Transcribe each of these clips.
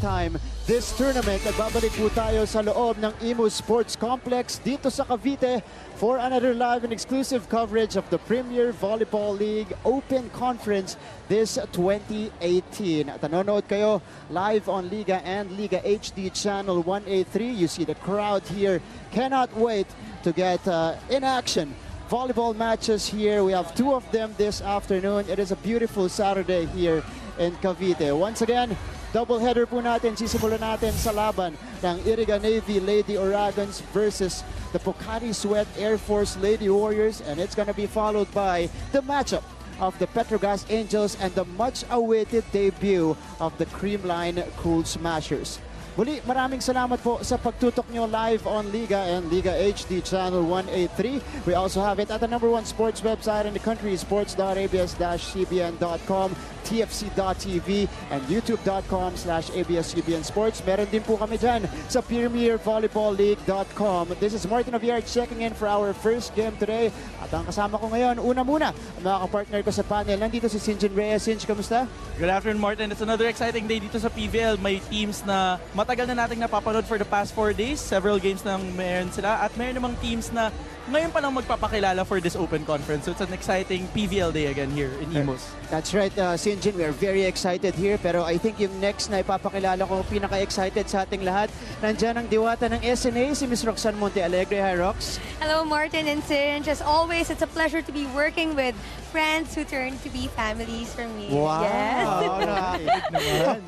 time. This tournament, nagbabalik po tayo sa loob ng Imo Sports Complex dito sa Cavite for another live and exclusive coverage of the Premier Volleyball League Open Conference this 2018. At nanonood kayo live on Liga and Liga HD Channel 183. You see the crowd here. Cannot wait to get in action. Volleyball matches here. We have two of them this afternoon. It is a beautiful Saturday here in Cavite. Once again, doubleheader po natin. Sisimulan natin sa laban ng Iriga Navy Lady Oragons versus the Pocari Sweat Air Force Lady Warriors. And it's going to be followed by the matchup of the Petrogas Angels and the much-awaited debut of the Creamline Cool Smashers. Muli, maraming salamat po sa pagtutok nyo live on Liga and Liga HD Channel 183. We also have it at the #1 sports website in the country, sports.abs-cbn.com, tfc.tv, and youtube.com/abs-cbn sports. Meron din po kami dyan sa premiervolleyballleague.com. This is Martin Oviar checking in for our first game today. At ang kasama ko ngayon, una muna, ang mga kapartner ko sa panel. Nandito si Sinjin Reyes. Sinj, kamusta? Good afternoon, Martin. It's another exciting day dito sa PVL. May teams na matagal na nating napapanood for the past 4 days. Several games nang meron sila. At meron namang teams na ngayon pa lang magpapakilala for this open conference. So it's an exciting PVL day again here in Imus. That's right, Sinjin. We are very excited here. Pero I think yung next na ipapakilala ko, pinaka-excited sa ating lahat. Nandiyan ang diwata ng SNA, si Ms. Roxanne Montealegre. Hi, Rox. Hello, Martin and Sinj. As always, it's a pleasure to be working with friends who turn to be families for me. Wow! Yes.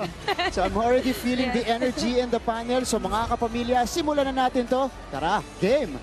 So I'm already feeling the energy in the panel. So mga kapamilya, simulan na natin to. Tara, game!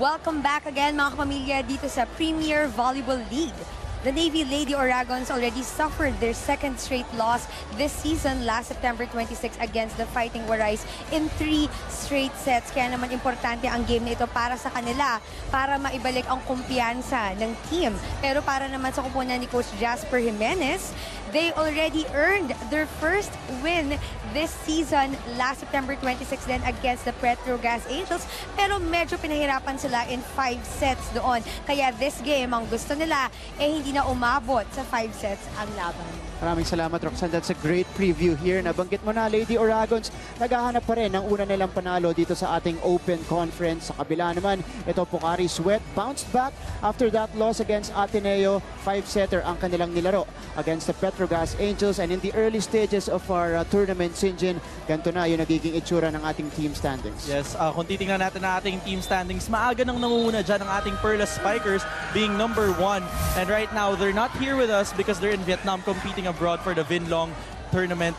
Welcome back again, mga kapamilya, dito sa Premier Volleyball League. The Navy Lady Oragons already suffered their second straight loss this season last September 26 against the Fighting Warais in 3 straight sets. Kaya naman importante ang game na ito para sa kanila, para maibalik ang kumpiyansa ng team. Pero para naman sa kupunan ni Coach Jasper Jimenez, they already earned their first win this season last September 26 then against the Petrogas Angels. Pero medyo pinahirapan sila in 5 sets doon. Kaya this game, ang gusto nila, hindi na umabot sa 5 sets ang laban. Maraming salamat, Roxanne. That's a great preview here. Nabanggit mo na, Lady Oragons, naghahanap pa rin ng una nilang panalo dito sa ating Open Conference. Sa kabila naman, ito Pocari Sweat bounced back after that loss against Ateneo. 5-setter ang kanilang nilaro against the Petrogas Angels. And in the early stages of our tournament, Sinjin, ganito na yung nagiging itsura ng ating team standings. Yes, kung titingnan natin ang ating team standings, maaga nang namumuna dyan ang ating Perlas Spikers being number 1. And right now, they're not here with us because they're in Vietnam competing abroad for the Vinlong tournament,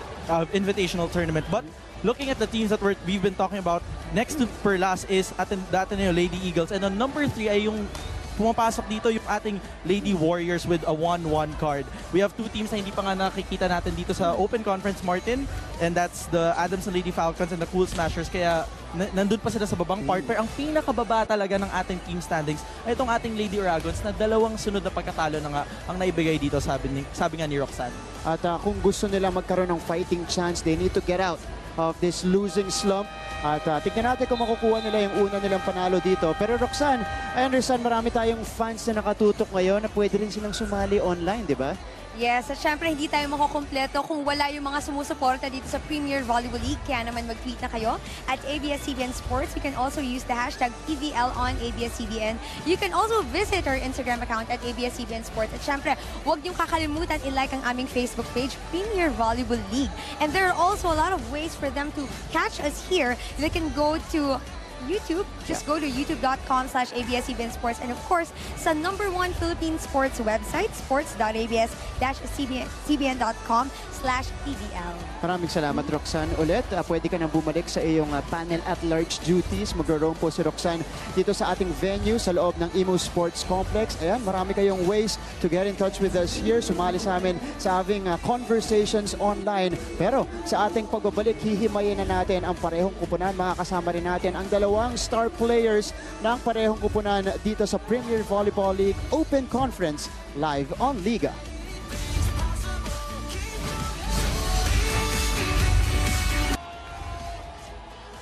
invitational tournament. But looking at the teams that we've been talking about, next to Perlas is the Ateneo Lady Eagles. And on number 3 ay yung pumapasok dito yung ating Lady Warriors with a 1-1 card. We have 2 teams na hindi pa nga nakikita natin dito sa Open Conference, Martin. And that's the Adamson Lady Falcons and the Cool Smashers. Kaya nandun pa sila sa babang part. Pero ang pinakababa talaga ng ating team standings ay itong ating Lady Oragons na 2 sunod na pagkatalo na nga ang naibigay dito, sabi nga ni Roxanne. At kung gusto nila magkaroon ng fighting chance, they need to get out of this losing slump. At tignan natin kung makukuha nila yung una nilang panalo dito. Pero Roxanne, I understand marami tayong fans na nakatutok ngayon na pwede rin silang sumali online, di ba? Yes, at syempre hindi tayo makukumpleto kung wala yung mga sumusuporta dito sa Premier Volleyball League. Kaya naman mag-tweet na kayo at ABS-CBN Sports. You can also use the hashtag PVL on ABS-CBN. You can also visit our Instagram account at ABS-CBN Sports. At syempre, huwag niyong kakalimutan i-like ang aming Facebook page, Premier Volleyball League. And there are also a lot of ways for them to catch us here. They can go to YouTube. Just go to youtube.com/ABS-CBN Sports. And of course, sa #1 Philippine sports website, sports.abs-cbn.com/. www.pocari.com/PVL. Maraming salamat, Roxanne. Ulit, pwede ka nang bumalik sa iyong panel at large duties. Magro-roam po si Roxanne dito sa ating venue sa loob ng Imo Sports Complex. Ayan, marami kayong ways to get in touch with us here. Sumali sa amin sa having conversations online. Pero sa ating pagbabalik, hihimayin na natin ang parehong kupunan. Makakasama rin natin ang dalawang star players ng parehong kupunan dito sa Premier Volleyball League Open Conference live on Liga.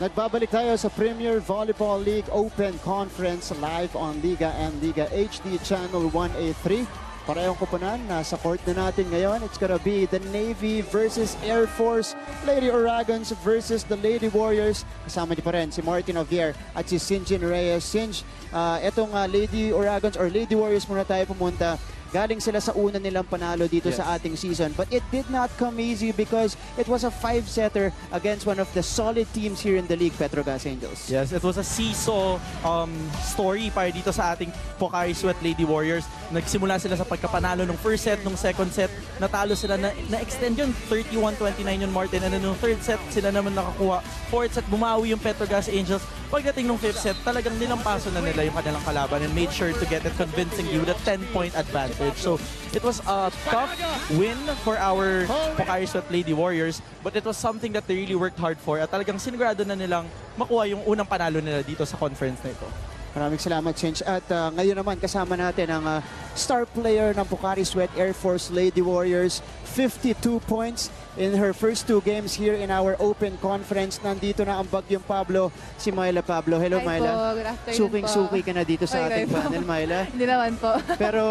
Nagbabalik tayo sa Premier Volleyball League Open Conference live on Liga and Liga HD Channel 1A3. Parehong kupunan, nasa court na natin ngayon. It's gonna be the Navy versus Air Force, Lady Oragons versus the Lady Warriors. Kasama niyo pa rin si Martin Javier at si Sinjin Reyes. Sinj, etong Lady Oragons or Lady Warriors muna tayo pumunta. Galing sila sa una nilang panalo dito sa ating season. But it did not come easy because it was a 5-setter against one of the solid teams here in the league, Petrogas Angels. Yes, it was a seesaw story para dito sa ating Pocari Sweat Lady Warriors. Nagsimula sila sa pagkapanalo ng first set, nung second set, natalo sila, na-extend yun, 31-29 yun, Martin. And then nung third set, sila naman nakakuha. Fourth set, bumawi yung Petrogas Angels. Pagdating nung fifth set, talagang nilampaso na nila yung kanilang kalaban and made sure to get it convincingly with a 10-point advantage. So it was a tough win for our Pocari Sweat Lady Warriors, but it was something that they really worked hard for at talagang sinigurado na nilang makuha yung unang panalo nila dito sa conference na ito. Maraming salamat, Sinj. At ngayon naman kasama natin ang star player ng Pocari Sweat Air Force Lady Warriors. 52 points in her first 2 games here in our open conference. Nandito na ang bagyong Pablo, si Myla Pablo. Hello, Hi Myla. po, good afternoon Suking-suki ka na dito sa ating po. panel, Myla. Hindi naman po. Pero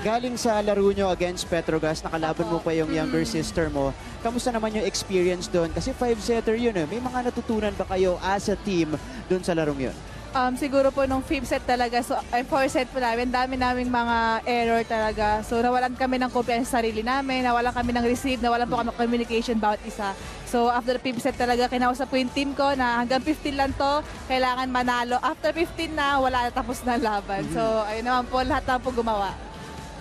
galing sa laro nyo against Petrogas, nakalaban mo pa yung younger sister mo. Kamusta naman yung experience doon? Kasi 5-setter yun eh. May mga natutunan ba kayo as a team doon sa larong yun? Siguro po nung 5th set talaga, so 4th set po namin, dami naming mga error talaga. So nawalan kami ng kumpiyansa sa sarili namin, nawalan kami ng receive, nawalan po kami ng communication bawat isa. So after the 5th set talaga, kinausap po yung team ko na hanggang 15 lang to, kailangan manalo. After 15 na, wala na, tapos na ang laban. So ayun naman po, lahat na po gumawa.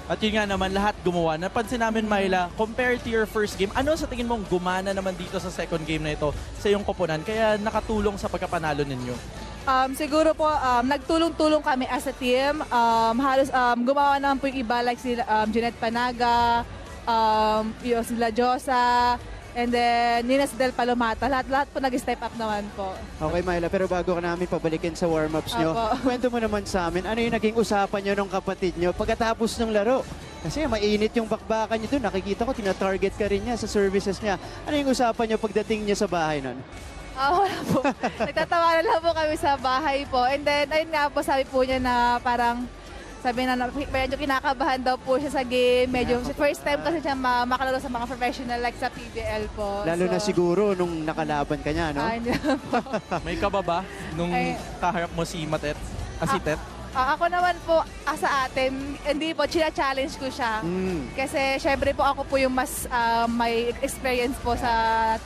At yun nga naman, lahat gumawa. Napansin namin, Myla, compared to your first game, ano sa tingin mong gumana naman dito sa second game na ito sa iyong koponan? Kaya nakatulong sa pagkapanalo ninyo? Siguro po, nagtulong-tulong kami as a team. Halos gumawa naman po yung iba like si Jeanette Panaga, yung sila Josa, and then Nina Del Palomata. Lahat po nag-step up naman po. Okay, Myla, pero bago ka namin pabalikin sa warm-ups nyo, kwento mo naman sa amin, ano yung naging usapan nyo ng kapatid nyo pagkatapos ng laro? Kasi mainit yung bakbakan nyo doon. Nakikita ko, tina-target ka rin niya sa services niya. Ano yung usapan nyo pagdating niya sa bahay nun? Wala po. Nagtatawanan lang po kami sa bahay po. And then, ayun nga po, sabi po niya na parang, sabi na medyo kinakabahan daw po siya sa game. Medyo first time kasi siya makalaro sa mga professional like sa PVL po. Lalo na siguro nung nakalaban ka niya, no? Hindi po. May kaba ba nung kaharap mo si Matet? Si Tet? Ako naman po, sa atin, hindi po, challenge ko siya. Kasi syempre po ako po yung mas may experience po sa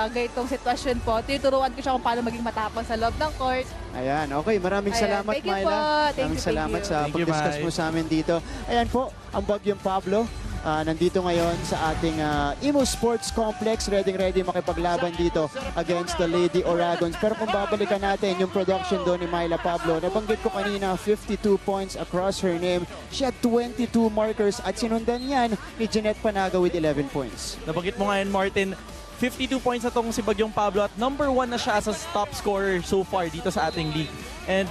ganitong sitwasyon po. Tinuturuan ko siya kung paano maging matapang sa loob ng court. Ayan, okay. Maraming salamat, thank you Myla. po. Maraming salamat sa Thank you, pag-discuss mo sa amin dito. Ayan po, ang bagyong Pablo. Nandito ngayon sa ating Imo Sports Complex. Ready makipaglaban dito against the Lady Oragons. Pero kung babalikan natin yung production doon ni Myla Pablo, nabanggit ko kanina 52 points across her name. She had 22 markers at sinundan yan ni Jeanette Panaga with 11 points. Nabanggit mo ngayon, Martin, 52 points na tong si Bagyong Pablo at number 1 na siya as a top scorer so far dito sa ating league. And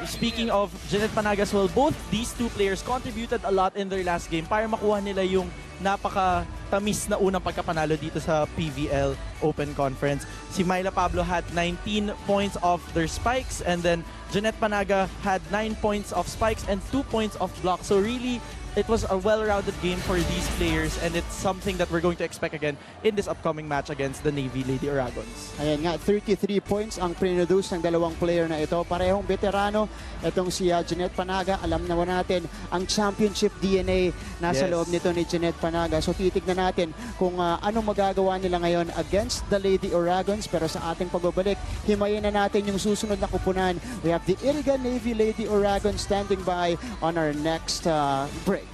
speaking of Jeanette Panaga as well, both these two players contributed a lot in their last game para makuha nila yung napaka-tamis na unang pagkapanalo dito sa PVL Open Conference. Si Myla Pablo had 19 points of their spikes and then Jeanette Panaga had 9 points of spikes and 2 points of blocks. So really, it was a well-rounded game for these players and it's something that we're going to expect again in this upcoming match against the Navy Lady Oragons. Ayan nga, 33 points ang produce ng dalawang player na ito. Parehong veterano. Itong si Jeanette Panaga, alam naman natin ang championship DNA nasa loob nito ni Jeanette Panaga. So titignan natin kung ano magagawa nila ngayon against the Lady Oragons. Pero sa ating pagbabalik, himayin na natin yung susunod na kupunan. We have the Iriga Navy Lady Oragons standing by on our next break.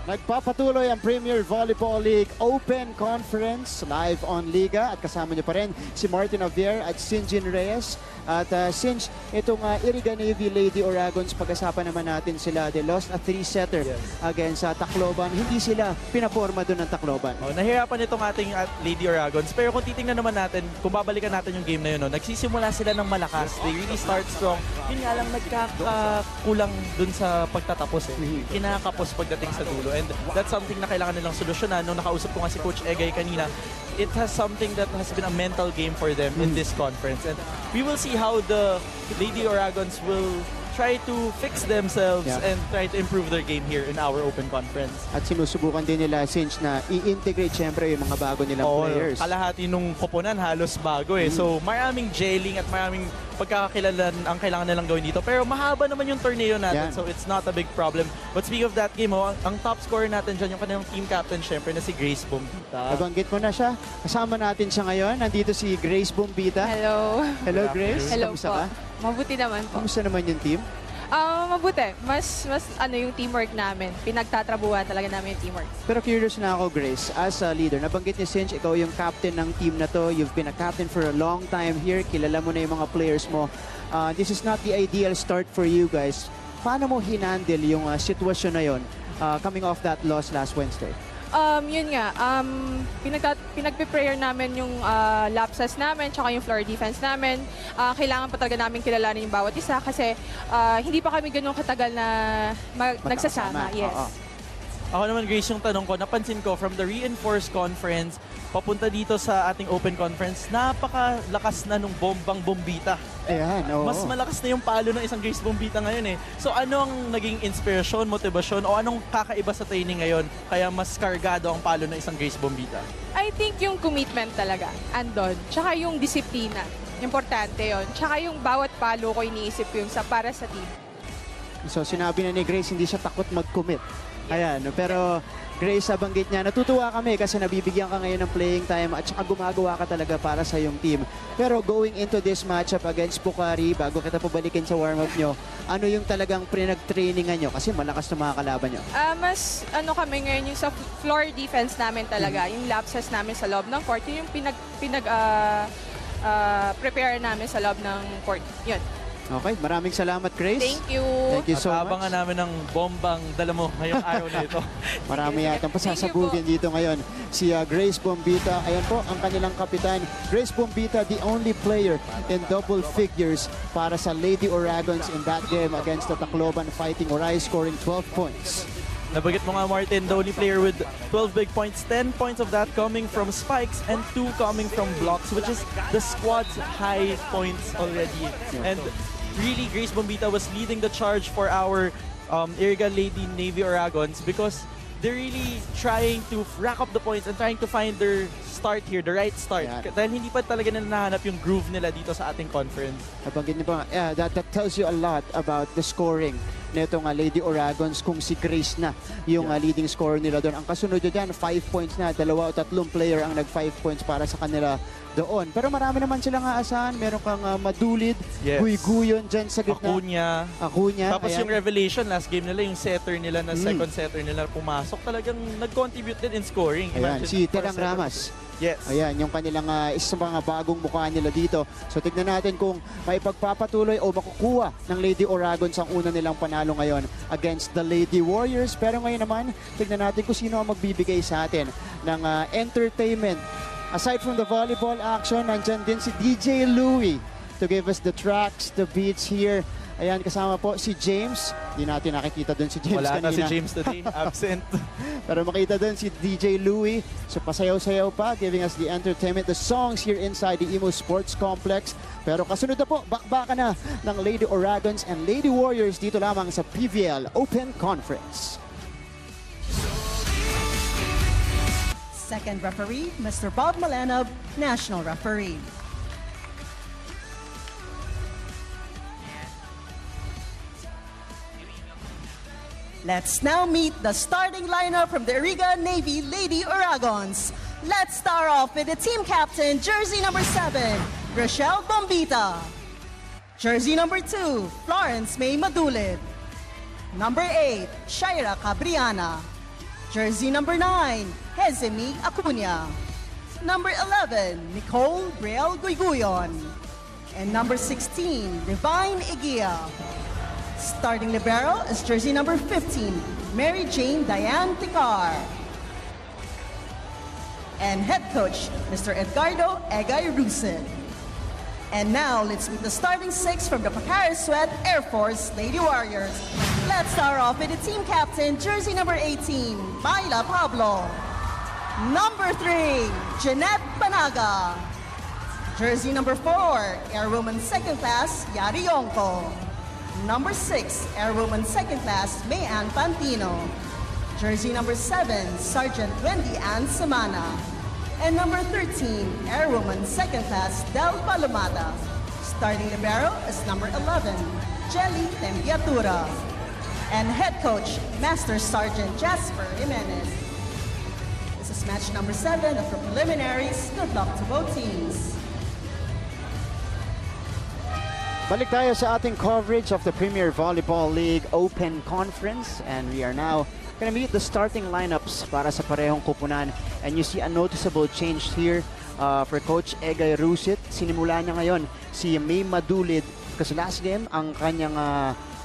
Nagpapatuloy ang Premier Volleyball League Open Conference live on Liga at kasama niyo pa rin si Martin Javier at Sinjin Reyes. At since itong Iriga Navy Lady Oragons, pag-asapan naman natin sila. They lost a 3-setter against Tacloban. Hindi sila pinaporma doon ng Tacloban. Nahirapan itong ating Lady Oragons. Pero kung titingnan naman natin, kung babalikan natin yung game na yun, nagsisimula sila ng malakas. They really start strong. Yun nga lang nagkakakulang dun sa pagtatapos. Kinakapos pagdating sa dulo. And that's something na kailangan nilang solusyonan. Nung nakausap ko nga si Coach Egay kanina, it has something that has been a mental game for them in this conference. And we will see how the Lady Oragons will try to fix themselves and try to improve their game here in our open conference. At sinusubukan din nila since na i-integrate syempre yung mga bago nilang players. Kalahati nung koponan halos bago eh. So maraming gelling at maraming pagkakakilalan ang kailangan nilang gawin dito. Pero mahaba naman yung torneo natin, so it's not a big problem. But speaking of that game, ang top scorer natin dyan, yung kanilang team captain syempre na si Grace Bombita. Nabanggit mo na siya. Kasama natin siya ngayon. Nandito si Grace Bombita. Hello. Hello, Grace. Hello Kamusta po. ka? Mabuti naman po. Kamusta naman yung team? Mabuti. Mas yung teamwork namin. Pinagtatrabuhan talaga namin yung teamwork. Pero curious na ako, Grace, as a leader. Nabanggit ni Sinch, ikaw yung captain ng team na to. You've been a captain for a long time here. Kilala mo na yung mga players mo. This is not the ideal start for you guys. Paano mo hinandle yung sitwasyon na yon coming off that loss last Wednesday? Yun nga, pinagpe-prayer namin yung lapses namin tsaka yung floor defense namin. Kailangan pa talaga namin kilalanin yung bawat isa kasi hindi pa kami ganun katagal na nagsasama. Yes. Ako naman, Grace, yung tanong ko, napansin ko from the reinforced conference papunta dito sa ating open conference, napakalakas na nung bombang Bombita. Ayan, oo. Mas malakas na yung palo ng isang Grace Bombita ngayon eh. So ano ang naging inspirasyon, motivasyon, o anong kakaiba sa training ngayon kaya mas kargado ang palo ng isang Grace Bombita? I think yung commitment talaga, andon. Tsaka yung disiplina. Importante yon. Tsaka yung bawat palo ko iniisip yung para sa team. So sinabi na ni Grace, hindi siya takot mag-commit. Ayan, pero Grace, banggit niya, natutuwa kami kasi nabibigyan ka ngayon ng playing time at saka gumagawa ka talaga para sa iyong team. Pero going into this matchup against Pocari, bago kita pabalikin sa warm-up nyo, ano yung talagang pinag-trainingan nyo? Kasi malakas na mga kalaban nyo. Mas kami ngayon yung sa floor defense namin talaga, yung lapses namin sa loob ng court, yung prepare namin sa loob ng court. Yun. Okay, maraming salamat, Grace. Thank you. Thank you so much. Abangan namin ng bombang dala mo ngayong araw na ito. Marami yatang pasasabugin dito ngayon. Si Grace Bombita, ayan po ang kanilang kapitan. Grace Bombita, the only player in double figures para sa Lady Oragons in that game against the Tacloban Fighting Oray, scoring 12 points. Nabagit mo nga, Martin, the only player with 12 big points, 10 points of that coming from spikes and 2 coming from blocks, which is the squad's high points already. And really, Grace Bombita was leading the charge for our Iriga Lady Navy Oragons because they're really trying to rack up the points and trying to find their start here, the right start. Dahil hindi pa talaga nila nahanap yung groove nila dito sa ating conference. Nabanggit niyo pa, that tells you a lot about the scoring nitong Lady Oragons kung si Grace na yung leading scorer nila doon. Ang kasunod dyan, 5 points na, 2 o 3 player ang nag-5 points para sa kanila doon. Pero marami naman silang aasahan. Meron kang Madulid, Guy-Guyon dyan sa gitna. Akunya. Tapos yung revelation, last game nila, yung setter nila na second setter nila pumasok, talagang nag-contribute din in scoring. Ayan, si Terang Ramas. Yes. Ayan, yung kanilang isa mga bagong mukha nila dito. So tignan natin kung may pagpapatuloy o makukuha ng Lady Oragons ang una nilang panalo ngayon against the Lady Warriors. Pero ngayon naman, tignan natin kung sino ang magbibigay sa atin ng entertainment. Aside from the volleyball action, nandyan din si DJ Louie to give us the tracks, the beats here. Ayan, kasama po si James. Hindi natin nakikita doon si James kanina. Wala na si James today, absent. Pero makita doon si DJ Louie. So pasayaw-sayaw pa, giving us the entertainment, the songs here inside the Imo Sports Complex. Pero kasunod na po, bakbakan na ng Lady Oragons and Lady Warriors dito lamang sa PVL Open Conference. Second referee, Mr. Bob Malanov, National Referee. Let's now meet the starting lineup from the Iriga Navy Lady Oragons. Let's start off with the team captain, jersey number 7, Rochelle Bombita. Jersey number 2, Florence May Madulid. Number 8, Shaira Cabriana. Jersey number 9, Hezemi Acuña. Number 11, Nicole Briel Guyguyon. And number 16, Divine Eguia. Starting libero is jersey number 15, Mary Jane Diane Ticar. And head coach, Mr. Edgardo Egay Rusin. And now, let's meet the starting 6 from the Pocari Sweat Air Force Lady Warriors. Let's start off with the team captain, jersey number 18, Myla Pablo. Number 3, Jeanette Panaga. Jersey number 4, Airwoman 2nd Class, Yari Yongko. Number 6, Airwoman 2nd Class, Mayan Pantino. Jersey number 7, Sergeant Wendy Ann Semana. And number 13, Airwoman 2nd Class, Del Palomata. Starting libero is number 11, Jelly Tempiatura. And head coach, Master Sergeant Jasper Jimenez. This is match number 7 of the preliminaries. Good luck to both teams. Balik tayo sa ating coverage of the Premier Volleyball League Open Conference, and we are now going to meet the starting lineups para sa parehong kupunan. And you see a noticeable change here for Coach Egay Rusit. Sinimula niya ngayon si May Madulid kasi last game ang kanyang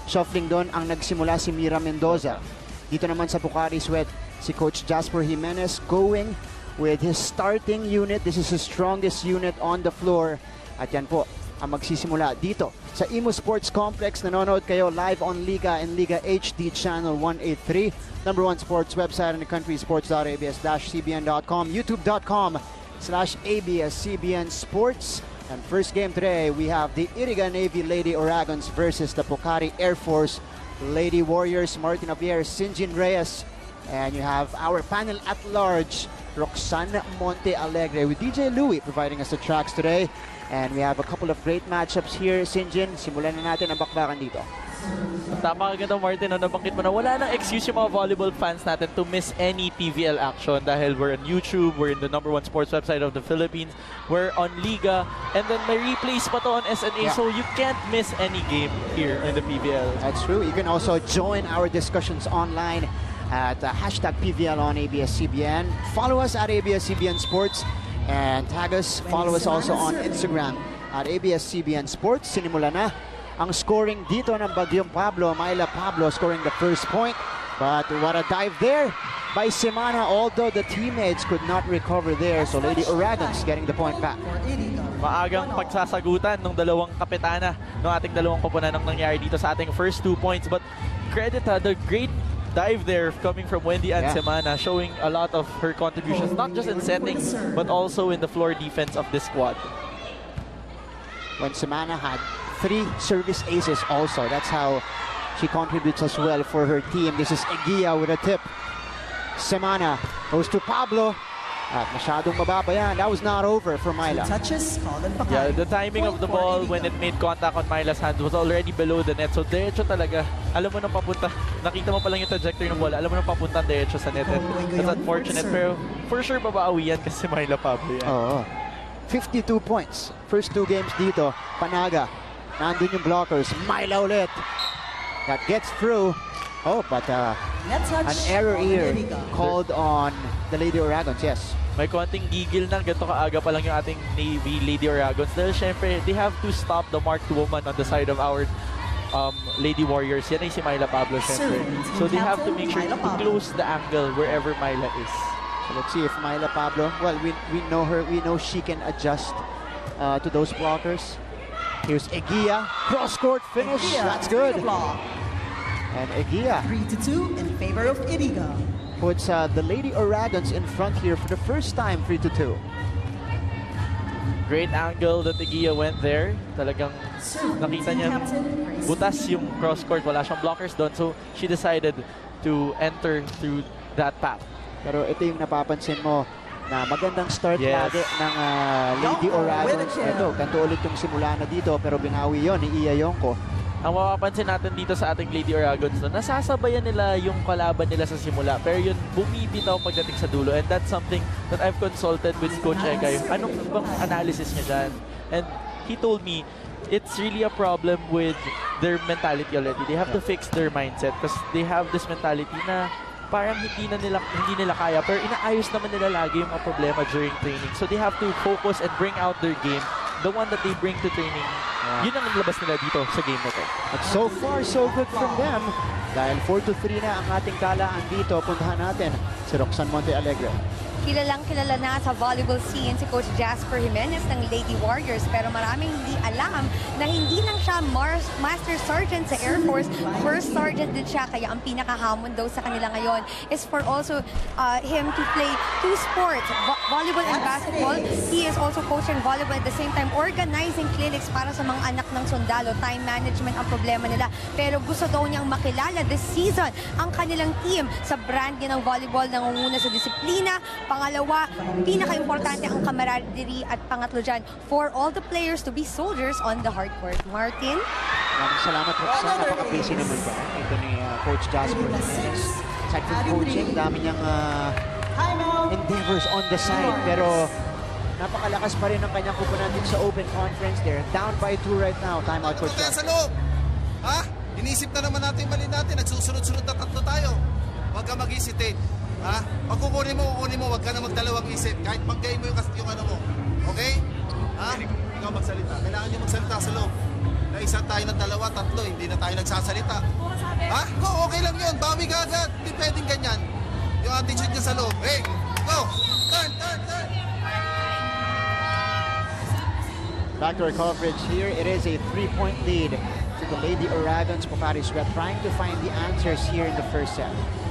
shuffling doon ang nagsimula si Mira Mendoza. Dito naman sa Pocari Sweat, si Coach Jasper Jimenez going with his starting unit. This is his strongest unit on the floor. At yan po ang magsisimula dito sa Imo Sports Complex. Nanonood kayo live on Liga and Liga HD Channel 183. Number 1 sports website in the country, sports.abs-cbn.com, youtube.com/ABS-CBN Sports. And first game today, we have the Iriga Navy Lady Oragons versus the Pocari-Air Force Lady Warriors. Martin Apier, Sinjin Reyes. And you have our panel at large, Roxanne Monte Alegre, with DJ Louie providing us the tracks today. And we have a couple of great matchups here. Sinjin, simulan na natin ang bakbakan dito. Tama ka ganda, Martin. Nabanggit mo na wala nang excuse yung mga volleyball fans natin to miss any PVL action dahil we're on YouTube, we're in the number 1 sports website of the Philippines, we're on Liga, and then may replays pa to on SNA, so you can't miss any game here in the PVL. That's true. You can also join our discussions online at hashtag PVL on ABS-CBN. Follow us at ABS-CBN Sports and tag us, follow us also on Instagram at ABS-CBN Sports. Sinimula na ang scoring dito ng Bagyong Pablo. Myla Pablo scoring the first point. But what a dive there by Semana, although the teammates could not recover there. So Lady Oragons getting the point back. Maagang pagsasagutan ng dalawang kapitana ng ating dalawang koponan ang nangyari dito sa ating first 2 points. But credit the great dive there coming from Wendy and Semana, showing a lot of her contributions, not just in setting, but also in the floor defense of this squad. When Semana had 3 service aces also, that's how she contributes as well for her team. This is Eguia with a tip. Semana goes to Pablo. At masyadong mababa yan. That was not over for Myla. Yeah, the timing of the ball when it made contact on Myla's hand was already below the net. So diretso talaga. Alam mo nang papunta. Nakita mo pa lang yung trajectory ng bola. Alam mo nang papunta diretso sa net. That's unfortunate. Pero for sure babawi yan kasi Myla Pablo yan. Oo. 52 points. First 2 games dito. Panaga. Nandun yung blockers. Myla ulit. That gets through. Oh, but an error here called on the Lady Oragons. Yes. May konting gigil na ganito kaaga pa lang yung ating Navy Lady Oragons. Dahil syempre, they have to stop the marked woman on the side of our Lady Warriors. Yan ay si Myla Pablo syempre. So they have to make sure to close the angle wherever Myla is. So let's see if Myla Pablo, well, we know her, we know she can adjust to those blockers. Here's Eguia, cross-court finish, that's good. And Eguia 3-2 in favor of Iriga. Puts the Lady Oragons in front here for the first time, 3-2. Great angle that Eguia went there. Talagang nakita niya butas yung cross-court. Wala siyang blockers doon. So she decided to enter through that path. Pero ito yung napapansin mo na magandang start lagi ng Lady Oragons. Ito, ganito ulit yung simula na dito pero binawi yon ni Iya Yongko. Ang mapapansin natin dito sa ating Lady Oragons, nasasabayan nila yung kalaban nila sa simula. Pero yun, bumibitaw pagdating sa dulo. And that's something that I've consulted with Coach Egay. Anong bang analysis niya dyan? And he told me, it's really a problem with their mentality already. They have to fix their mindset because they have this mentality na parang hindi nila kaya, pero inaayos naman nila lagi yung mga problema during training. So they have to focus and bring out their game, the one that they bring to training. Yun ang nilabas nila dito sa game na to. At so far, so good from them. Dahil 4-3 na ang ating talaan dito, puntahan natin si Roxanne Monte Alegre. Kilalang-kilala na sa volleyball scene si Coach Jasper Jimenez ng Lady Warriors, pero maraming hindi alam na hindi lang siya Master Sergeant sa Air Force, First Sergeant din siya, kaya ang pinakahamon daw sa kanila ngayon is for also him to play two sports, volleyball and basketball. He is also coaching volleyball at the same time organizing clinics para sa mga anak ng sundalo. Time management ang problema nila, pero gusto daw niyang makilala this season ang kanilang team sa brand niya ng volleyball, nangunguna sa disiplina. Pangalawa, pinaka-importante ang camaraderie, at pangatlo dyan, for all the players to be soldiers on the hard court. Martin? Maraming salamat, Roxanne. Napaka-busy naman ba ito ni Coach Jasper Jimenez. Aside from coaching, dami niyang endeavors on the side, pero napakalakas pa rin ang kanyang kupunan din sa Open Conference. They're down by 2 right now. Time out, Coach Jasper. Sa loob! Ha? Inisip na naman natin mali natin. Nagsusunod-sunod na tatlo tayo. Huwag ka mag-hesitate. Ha? Pag kukunin mo, huwag ka na magdalawang isip. Kahit panggay mo yung ano mo. Okay? Ha? Ikaw magsalita. Kailangan nyo magsalita sa loob. Naisa tayo ng dalawa, tatlo, hindi na tayo nagsasalita. Ha? Oo, okay lang yun. Bawi ka agad. Hindi pwedeng ganyan. Yung attitude niya sa loob. Hey! Go! Turn! Back to our coverage here. It is a 3-point lead to the Lady Uragons. Pocari Sweat trying to find the answers here in the first set.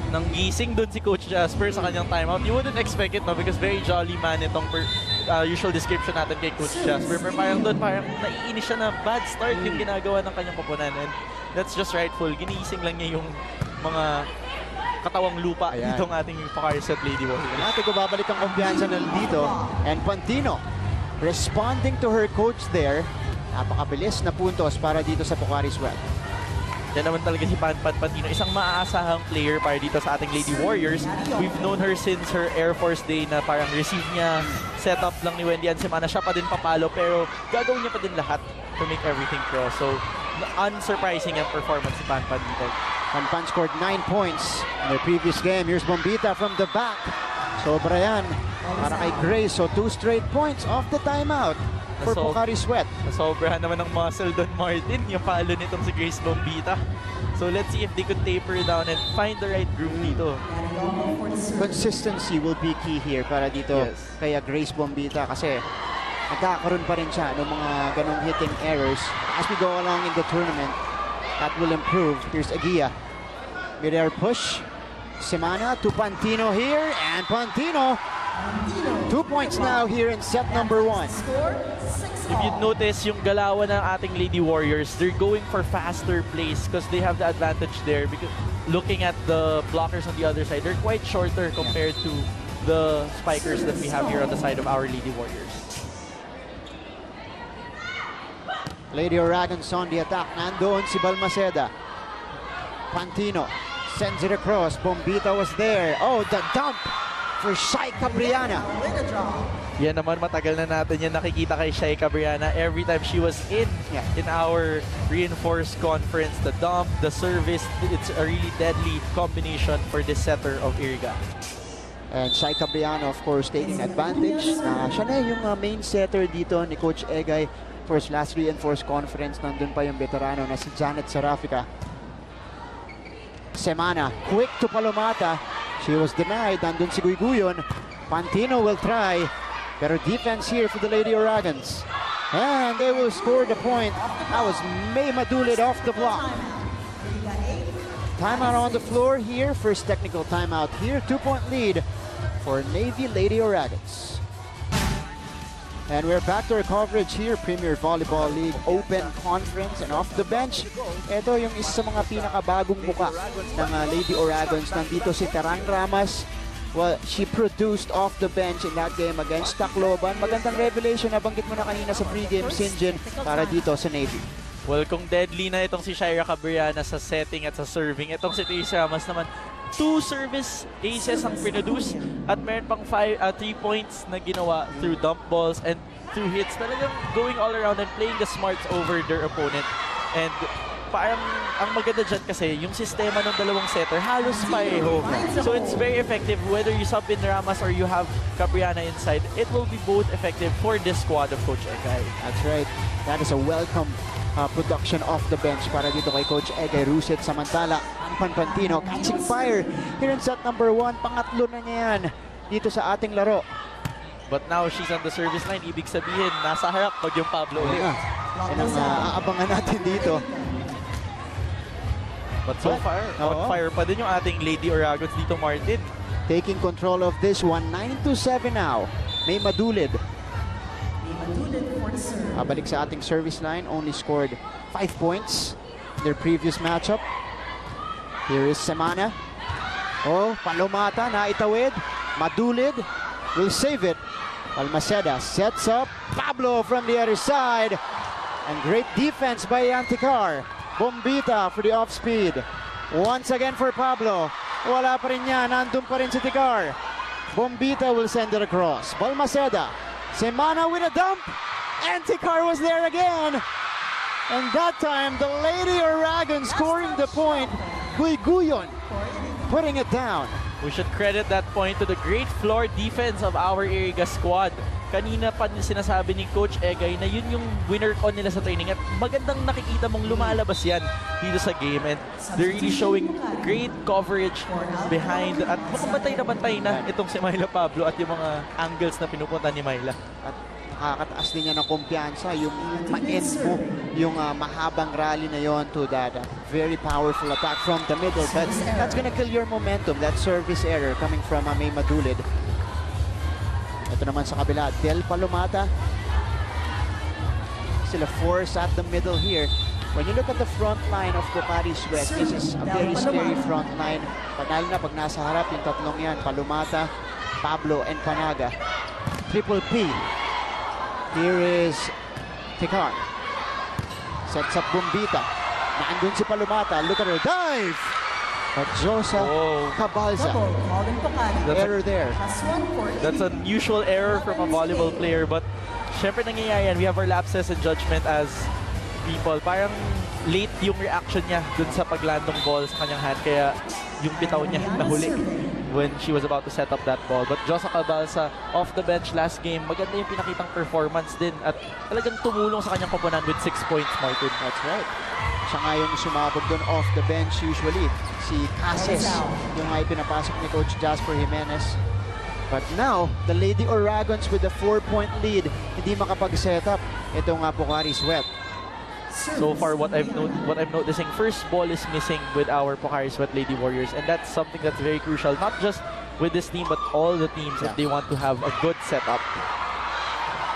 Nang gising doon si Coach Jasper sa kanyang timeout, you wouldn't expect it, no? Because very jolly man itong usual description natin kay Coach Jasper. Pero parang doon, parang naiinis siya na bad start yung ginagawa ng kanyang koponan. And that's just rightful. Ginising lang niya yung mga katawang lupa ditong ating Pocari Sweat Lady Warriors. Natin ko babalik ang kumpiyansa na dito. And Pantino responding to her coach there. Napakabilis na puntos para dito sa Pocari Sweat. Yan naman talaga si Pantino, isang maaasahang player para dito sa ating Lady Warriors. We've known her since her Air Force day na parang receive niya, setup lang ni Wendy Ansemana, siya pa din papalo, pero gagawin niya pa din lahat to make everything cross. So, unsurprising ang performance si Pan dito. Pan scored 9 points in their previous game. Here's Bombita from the back. Sobra yan para kay Grace. So, 2 straight points off the timeout for Pocari Sweat. Nasobrahan naman ng muscle doon, Martin, yung palo nitong si Grace Bombita. So let's see if they could taper down and find the right groove dito. Consistency will be key here para dito kaya Grace Bombita, kasi nagkakaroon pa rin siya ng mga ganong hitting errors. As we go along in the tournament, that will improve. Here's Aguia. Mid-air push. Semana to Pantino here, and Pantino 2 points now here in set number 1. If you'd notice, yung galawan ng ating Lady Warriors, they're going for faster plays because they have the advantage there. Because looking at the blockers on the other side, they're quite shorter compared to the spikers that we have here on the side of our Lady Warriors. Lady Uragons on the attack. Nandoon si Balmaceda. Pantino sends it across. Bombita was there. Oh, the dump for Shai Cabriana. Yan naman, matagal na natin yan nakikita kay Shai Cabriana. Every time she was in our reinforced conference, the dump, the service, it's a really deadly combination for this setter of Iriga. And Shai Cabriana, of course, taking advantage. Siya na yung main setter dito ni Coach Egay for his last reinforced conference. Nandun pa yung veterano na si Janet Serafica. Semana, quick to Palomata. She was denied. Nandun si Guyguyon. Pantino will try. Better defense here for the Lady Uragons. And they will score the point. That was May Madulid off the block. Timeout on the floor here. First technical timeout here. 2-point lead for Navy Lady Uragons. And we're back to our coverage here. Premier Volleyball League Open Conference, and off the bench, ito yung isa sa mga pinakabagong muka ng Lady Uragons. Nandito si Tarang Ramas. Well, she produced off the bench in that game against Tacloban. Magandang revelation na banggit mo na kanina sa pregame, Sinjin, para dito sa Navy. Well, kung deadly na itong si Shaira Cabriana sa setting at sa serving, itong si Trace Ramos naman, 2 service aces ang produce at meron pang 3 points na ginawa through dump balls and through hits. Talagang going all around and playing the smarts over their opponent. And parang ang maganda dyan kasi yung sistema ng dalawang setter halos pareho. So it's very effective whether you sub in Ramas or you have Cabriana inside. It will be both effective for this squad of Coach Egay. That's right. That is a welcome production off the bench para dito kay Coach Egay Ruset. Samantala, ang Panpantino catching fire here in set number 1. Pangatlo na niya yan dito sa ating laro. But now she's on the service line. Ibig sabihin, nasa harap pag yung Pablo ulit. Yan ang aabangan natin dito. But so far, on fire pa din yung ating Lady Oragons dito, Martin. Taking control of this one. 9-7 now. May Madulid. Balik sa ating service line. Only scored 5 points in their previous matchup. Here is Semana. Oh, Palomata na itawid. Madulid will save it. Palmaceda sets up Pablo from the other side. And great defense by Anticar. Bombita for the off-speed. Once again for Pablo. Wala pa rin niya. Nandun pa rin si Ticar. Bombita will send it across. Balmaceda. Semana with a dump. And Ticar was there again. And that time, the Lady Oragon scoring the point. Guyon putting it down. We should credit that point to the great floor defense of our Iriga squad. Kanina pa sinasabi ni Coach Egay na yun yung winner on nila sa training at magandang nakikita mong lumalabas yan dito sa game and they're really showing great coverage behind at mukhang bantay na itong si Myla Pablo at yung mga angles na pinupunta ni Myla. At nakakataas din niya ng kumpiyansa yung ma-end mo yung mahabang rally na yon to that very powerful attack from the middle, but that's gonna kill your momentum. That service error coming from May Madulid. Ito naman sa kabila, Del Palomata. Still a force at the middle here. When you look at the front line of Pocari Sweat, this is a very scary front line. Lalo na pag nasa harap yung tatlong yan, Palomata, Pablo, and Panaga. Triple P. Here is Ticar. Sets up Bombita. Naandun si Palomata. Look at her dive! But Josa Cabalza. Error there. That's an usual error from a volleyball player, but syempre nangyayari yan. We have our lapses in judgment as people. Parang late yung reaction niya dun sa paglandong ball sa kanyang hand, kaya yung bitaw niya nahuli when she was about to set up that ball. But Josa Cabalza off the bench last game, maganda yung pinakitang performance din at talagang tumulong sa kanyang koponan with 6 points, Martin. That's right. Siya nga yung sumabog doon off the bench usually. Si Cases, yung ay pinapasok ni Coach Jasper Jimenez. But now, the Lady Oragons with a 4-point lead, hindi makapag-set up itong Pocari Sweat. So far, what I'm noticing, first ball is missing with our Pocari Sweat Lady Warriors, and that's something that's very crucial, not just with this team, but all the teams if they want to have a good setup.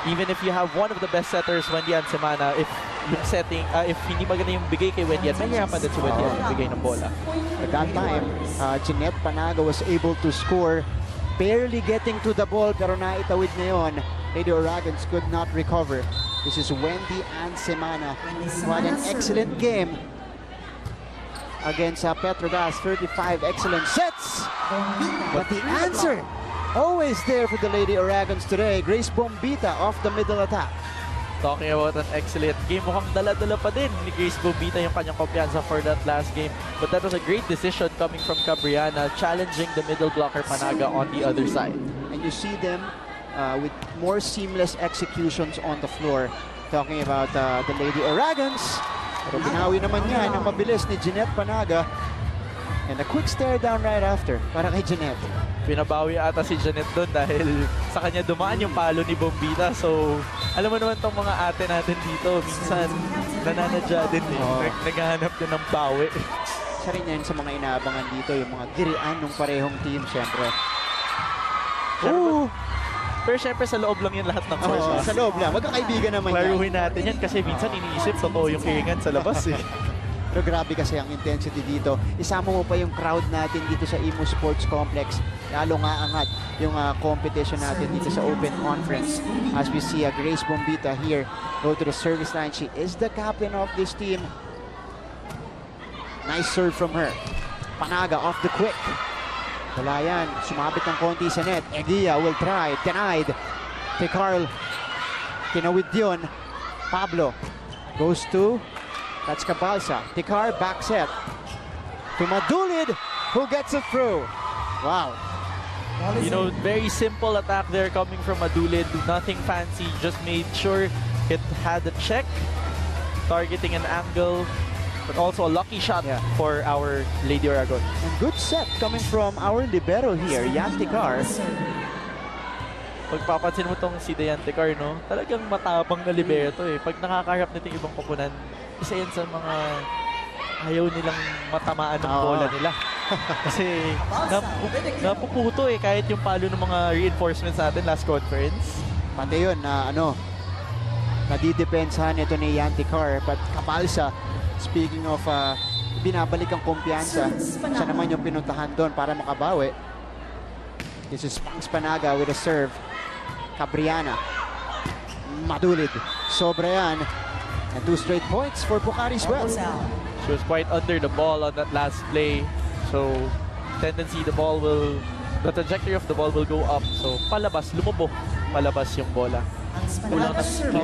Even if you have one of the best setters, Wendy and Semana, if yung setting, if hindi maganda yung bigay kay Wendy, at mahirapan din si Wendy ang bigay ng bola. At that time, Jeanette Panaga was able to score, barely getting to the ball, pero naitawid na yun. Lady Oragons could not recover. This is Wendy and Semana. What an excellent game against Petrogas. 35 excellent sets. But the answer, always there for the Lady Oragons today. Grace Bombita off the middle attack. Talking about an excellent game, mukhang dala-dala pa din ni Grace Bombita yung kanyang kumpiyansa for that last game. But that was a great decision coming from Cabriana, challenging the middle blocker Panaga on the other side. And you see them with more seamless executions on the floor. Talking about the Lady Oragons. Pero binawi naman niya ng mabilis ni Jeanette Panaga. And a quick stare down right after para kay Jeanette. Pinabawi ata si Jeanette doon dahil sa kanya dumaan yung palo ni Bombita. So, alam mo naman tong mga ate natin dito, minsan nananadya din naghahanap din ng bawi. Isa rin yan sa mga inaabangan dito, yung mga girian ng parehong team, syempre. Pero syempre sa loob lang yan lahat ng course. Sa loob lang. Magkakaibigan naman yan. Klaruhin natin yan kasi minsan iniisip totoo yung iingat sa labas eh. Pero grabe kasi ang intensity dito. Isama mo pa yung crowd natin dito sa Imo Sports Complex. Lalo nga angat yung competition natin dito sa Open Conference. As we see Grace Bombita here go to the service line. She is the captain of this team. Nice serve from her. Panaga off the quick. Wala yan. Sumabit ng konti sa net. Egia will try. Denied. Carl. Kinawid yun. Pablo goes to That's Cabalsa. Tikar back set. To Madulid, who gets it through. Wow. You know, very simple attack there coming from Madulid. Nothing fancy, just made sure it had a check, targeting an angle, but also a lucky shot for our Lady Oragon. And good set coming from our libero here, Yan Tikar. Pagpapansin mo tong si Dayan Tikar, no? Talagang matapang na libero to eh. Pag nakakaharap nito yung ibang koponan, isa yan sa mga ayaw nilang matamaan ng bola nila. Kasi napuputo eh kahit yung palo ng mga reinforcements natin last conference. Pati yun na nadidepensahan ito ni Yan Tikar. But Cabalsa, speaking of binabalik ang kumpiyansa, siya naman yung pinuntahan doon para makabawi. This is Pangs Panaga with a serve. Cabriana. Madulid. Sobra yan. And 2 straight points for Pocari Sweat. She was quite under the ball on that last play. So, tendency the trajectory of the ball will go up. So, palabas, lumubo. Palabas yung bola. Kulang na slip.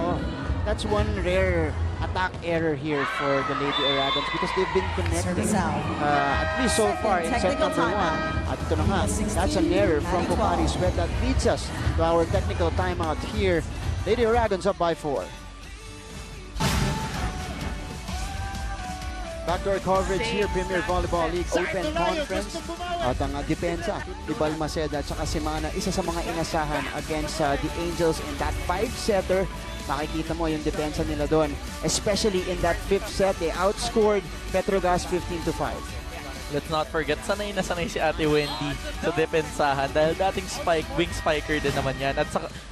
That's one rare attack error here for the Lady Oragons because they've been connecting. At least so far in set number 1. At ito na nga, that's an error from Pocari Sweat that leads us to our technical timeout here. Lady Oragons up by 4. Backdoor coverage here, Premier Volleyball League Open Conference. At ang depensa, ni Balmaceda at saka Semana, isa sa mga inasahan against the Angels in that 5-setter. Makikita mo yung depensa nila doon. Especially in that 5th set, they outscored Petrogas 15-5. Let's not forget, sanay na sanay si Ate Wendy sa depensahan dahil dating wing spiker din naman yan.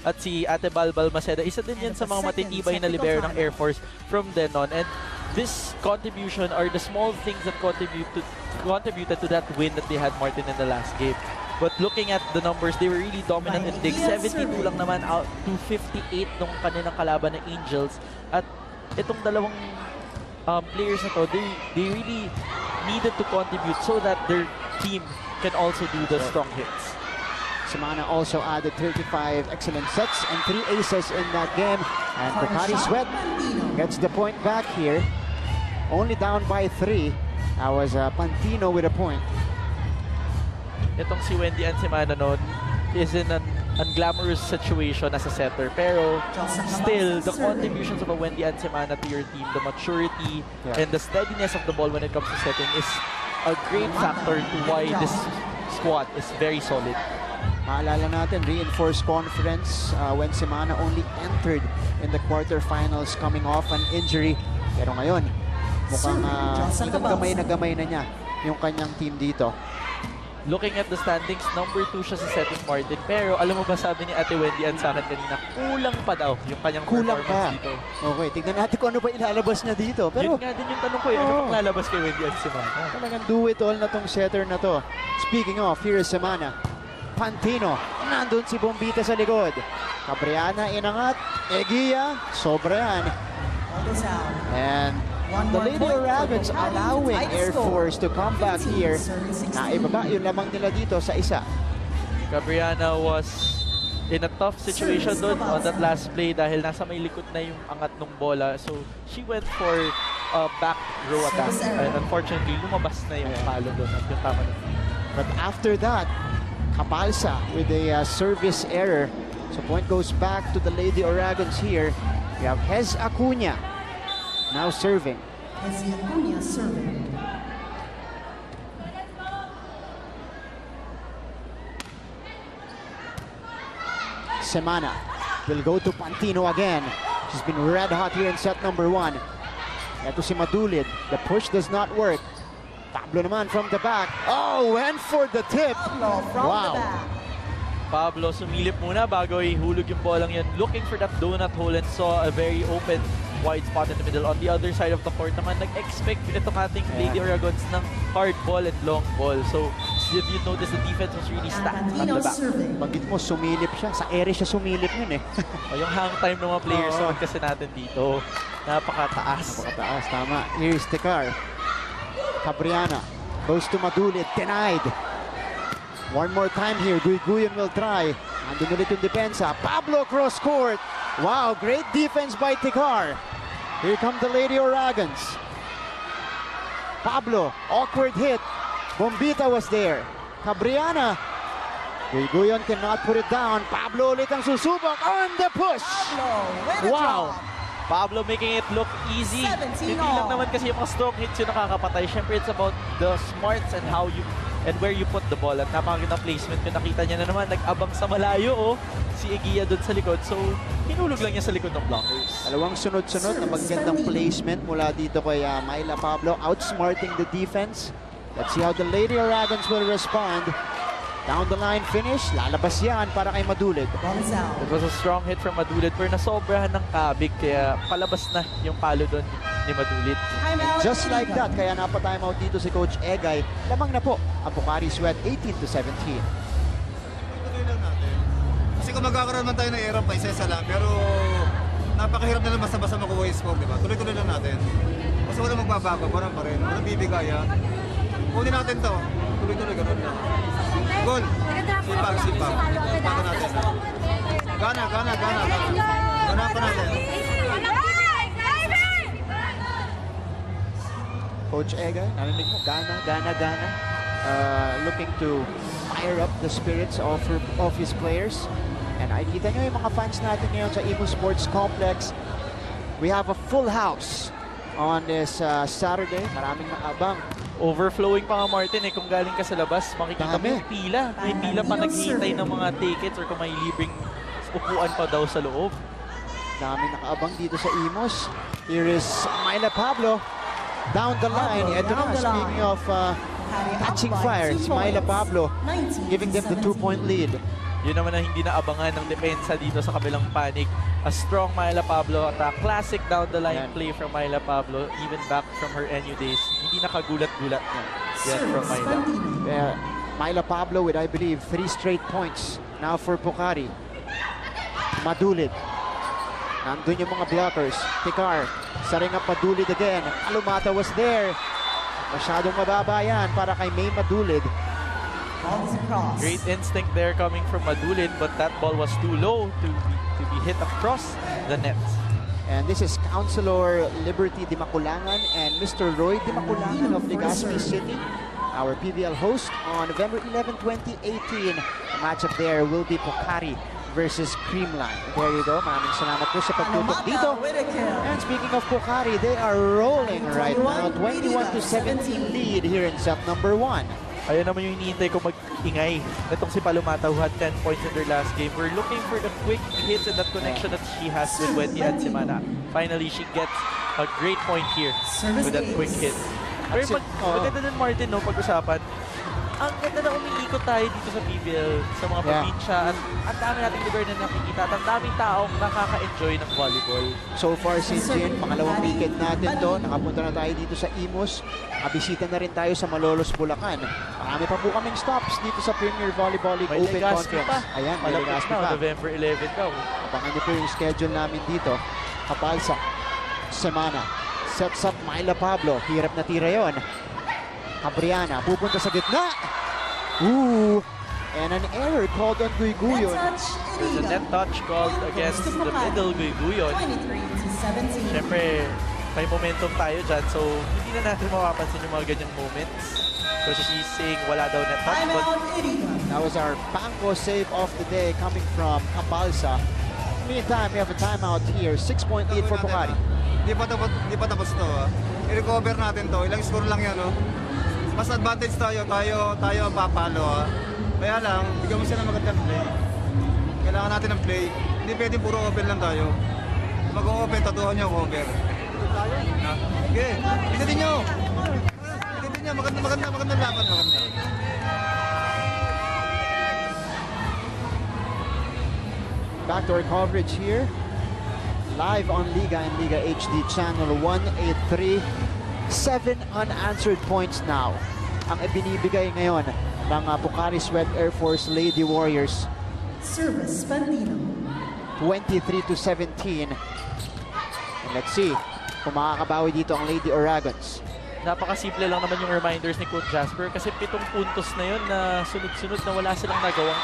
At si Ate Balbal Maceda, isa din yan sa mga matitibay na libero ng Air Force from then on. And this contribution are the small things that contributed to that win that they had, Martin, in the last game. But looking at the numbers, they were really dominant in dig. 72 lang naman out to 58 nung kanilang kalaban na Angels. At itong dalawang players na to, they really needed to contribute so that their team can also do the strong hits. Semana also added 35 excellent sets and 3 aces in that game. And Pocari Sweat gets the point back here. Only down by 3. That was Pantino with a point. Itong si Wendy and Semana noon is in an unglamorous situation as a setter. Pero still, the contributions of a Wendy and Semana to your team, the maturity and the steadiness of the ball when it comes to setting is a great factor to why this squad is very solid. Maalala natin, reinforced conference when Semana only entered in the quarterfinals coming off an injury. Pero ngayon, mukhang gamay na niya yung kanyang team dito. Looking at the standings, number 2 siya sa setting, Martin. Pero alam mo ba, sabi ni Ate Wendy Ann sa akin kanina, kulang pa daw yung kanyang performance dito. Okay, tignan natin kung ano ba ilalabas niya dito. Pero yun nga din yung tanong ko, ano bang lalabas kay Wendy Ann Semana? Talagang do it all na tong setter na to. Speaking of, here is Semana. Pantino, nandun si Bombita sa likod. Cabriana inangat, Egia, sobra yan. And the Lady Oragons allowing Air Force to come back here. Naibaba yung lamang nila dito sa isa. Cabriana was in a tough situation doon on that last play dahil nasa may likod na yung angat ng bola. So, she went for a back row attack. And unfortunately, lumabas na yung palo doon at yung tama na. But after that, Cabalsa with a service error. So, point goes back to the Lady Oragons here. We have Hez Acuña now serving. Hez Acuña serving. Semana will go to Pantino again. She's been red hot here in set number 1. Ito si Madulid. The push does not work. Pablo naman from the back. Oh, went for the tip. Wow. Pablo sumilip muna bago ihulog yung bolang yan. Looking for that donut hole and saw a very open wide spot in the middle. On the other side of the court naman, nag-expect itong ating Lady Oragons ng hard ball and long ball. So, if you notice, the defense was really stacked at the back. Bagit mo, sumilip siya. Sa ere siya sumilip yun eh. Yung hang time ng mga players naman kasi natin dito, napakataas. Napakataas, tama. Here's Tikar. Cabriana goes to Madulid, denied. One more time here, Guiguyon will try. Andun ulit yung depensa. Pablo cross court. Wow, great defense by Tikar. Here come the Lady Oragons. Pablo, awkward hit. Bombita was there. Cabriana. Guy-Guyon cannot put it down. Pablo ulit ang susubok on the push. Pablo with a Wow. drop. Pablo making it look easy. 17 Hindi lang all. naman kasi yung mga strong hits yung nakakapatay. Siyempre, it's about the smarts and how you and where you put the ball. At napakagandang placement ko. Nakita niya na naman, nag-abang sa malayo, si Eguia doon sa likod. So, hinulog lang niya sa likod ng blockers. Dalawang sunod-sunod na magandang placement mula dito kay Myla Pablo, outsmarting the defense. Let's see how the Lady Aragons will respond. Down the line finish, lalabas yan para kay Madulid. Runs out. It was a strong hit from Madulid pero nasobrahan ng kabig kaya palabas na yung palo doon ni Madulid. Timeout. Just like that, kaya napa-timeout dito si Coach Egay. Lamang na po ang Pocari Sweat 18-17. Tuloy lang natin. Kasi kung magkakaroon man tayo ng error pa isa-isa lang, pero napakahirap na lang basta-basta makuha yung score, di ba? Tuloy-tuloy lang natin. Kasi walang magbabago, parang pa rin. Walang bibigaya. Kunin natin to. Tuloy-tuloy, ganun lang. Goal. Sipag. Pato natin. Gana. Gana pa natin. Coach Egay, narinig mo, gana. Looking to fire up the spirits of his players. And nakikita nyo yung mga fans natin ngayon sa Imo Sports Complex. We have a full house on this Saturday. Maraming nakabang. Overflowing pa nga Martin kung galing ka sa labas, makikita mo Dami. yung pila. May pila pa naghihintay ng mga tickets or kung may libreng upuan pa daw sa loob. Daming nakaabang dito sa Imos. Here is Myla Pablo. Down the line. Ito na, speaking of catching fire, si Myla Pablo giving them the 2-point lead. Yun naman ang hindi naabangan ng depensa dito sa kabilang panig. A strong Myla Pablo at a classic down the line play from Myla Pablo even back from her NU days. Hindi nakagulat-gulat na yan from Myla. Myla Pablo with, I believe, 3 straight points now for Pocari. Madulid. Nandun yung mga blockers. Tikar. Saring up Madulid again. Alumata was there. Masyadong mababa yan para kay May Madulid. Great instinct there coming from Madulid, but that ball was too low to be hit across the net. And this is Councilor Liberty Dimaculangan and Mr. Roy Dimaculangan of Legazpi City, our PVL host on November 11, 2018. The matchup there will be Pocari versus Creamline. There you go. Maraming salamat po sa pagtutok dito. And speaking of Pocari, they are rolling right now. 21-17 lead here in set number 1. Ayun naman yung iniintay ko mag-ingay. Itong si Palumata who had 10 points in their last game. We're looking for the quick hits and that connection that she has with Wendy and Simana. Finally, she gets a great point here with that quick hit. Pero maganda din Martin, no, pag-usapan. Ang ganda na umiikot tayo dito sa PVL, sa mga probinsya. At ang dami nating lugar na nakikita. At ang daming taong nakaka-enjoy ng volleyball. So far, si Jen, pangalawang weekend natin to. Nakapunta na tayo dito sa Imos. Nakabisita na rin tayo sa Malolos, Bulacan. Marami pa po kaming stops dito sa Premier Volleyball League May Open Legazpi Conference. pa. Ayan, may Malapit Legazpi na, pa. November 11 daw. Abangan niyo po yung schedule namin dito. Kapalsa, Semana, sets up Myla Pablo. Hirap na tira yon. Cabriana, pupunta sa gitna. Ooh, and an error called on Guy-Guyon. There's a net touch called against the middle Guy-Guyon. 23-17. Siyempre, may momentum tayo dyan. So, hindi na natin mapapansin yung mga ganyang moments. So, she's saying wala daw net touch. But Timeout, Iriga. That was our Banco save of the day coming from Kapalsa. Meantime, we have a timeout here. 6-point lead for Pocari. Di pa tapos to. I-recover natin to. Ilang score lang yan, no? Mas advantage tayo ang papalo. Kaya lang, bigyan mo siya ng magandang play. Kailangan natin ng play. Hindi pwedeng puro open lang tayo. Mag-open, tatuhan niyo ang over. Sige, pinitin niyo. Magandang laban, maganda. Back to our coverage here. Live on Liga and Liga HD channel 183. 7 unanswered points now ang ibinibigay ngayon ng Pocari Sweat Air Force Lady Warriors. Service Bandino. 23-17. And let's see kung makakabawi dito ang Lady Aragons. napakasimple lang naman yung reminders ni Coach Jasper kasi 7 puntos na yun na sunod-sunod na wala silang nagawang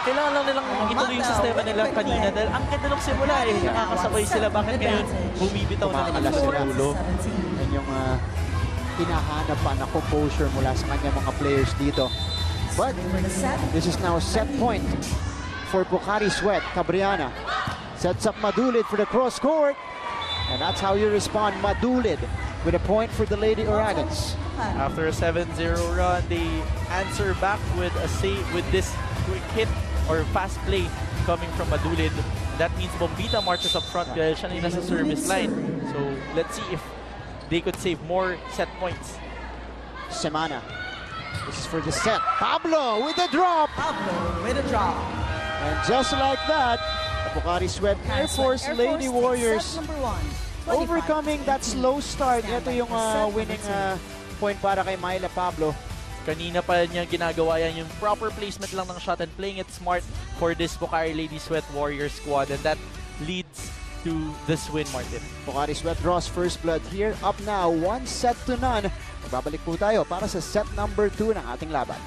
kailangan lang nilang ituloy yung sistema nila kanina dahil ang ganda nung simula nakakasabay sila. Bakit ngayon bumibitaw na naman sa dulo? Yan yung hinahanap pa na composure mula sa kanya mga players dito. But this is now a set point for Pocari Sweat. Cabriana sets up Madulid for the cross court. And that's how you respond. Madulid with a point for the Lady Uragans. After a 7-0 run, they answer back with a save with this quick hit or fast play coming from Madulid. That means Bombita marches up front dahil siya na nasa service line. So let's see if they could save more set points. Semana. This is for the set. Pablo with the drop. And just like that, the Pocari Sweat Air Force Lady Warriors overcoming that slow start. Ito yung winning point para kay Myla Pablo. Kanina pa niya ginagawa yan, yung proper placement lang ng shot and playing it smart for this Pocari Lady Sweat Warrior squad, and that leads to this win, Martin. Pocari Sweat draws first blood here. Up now, 1-0. Magbabalik po tayo para sa set number 2 ng ating laban.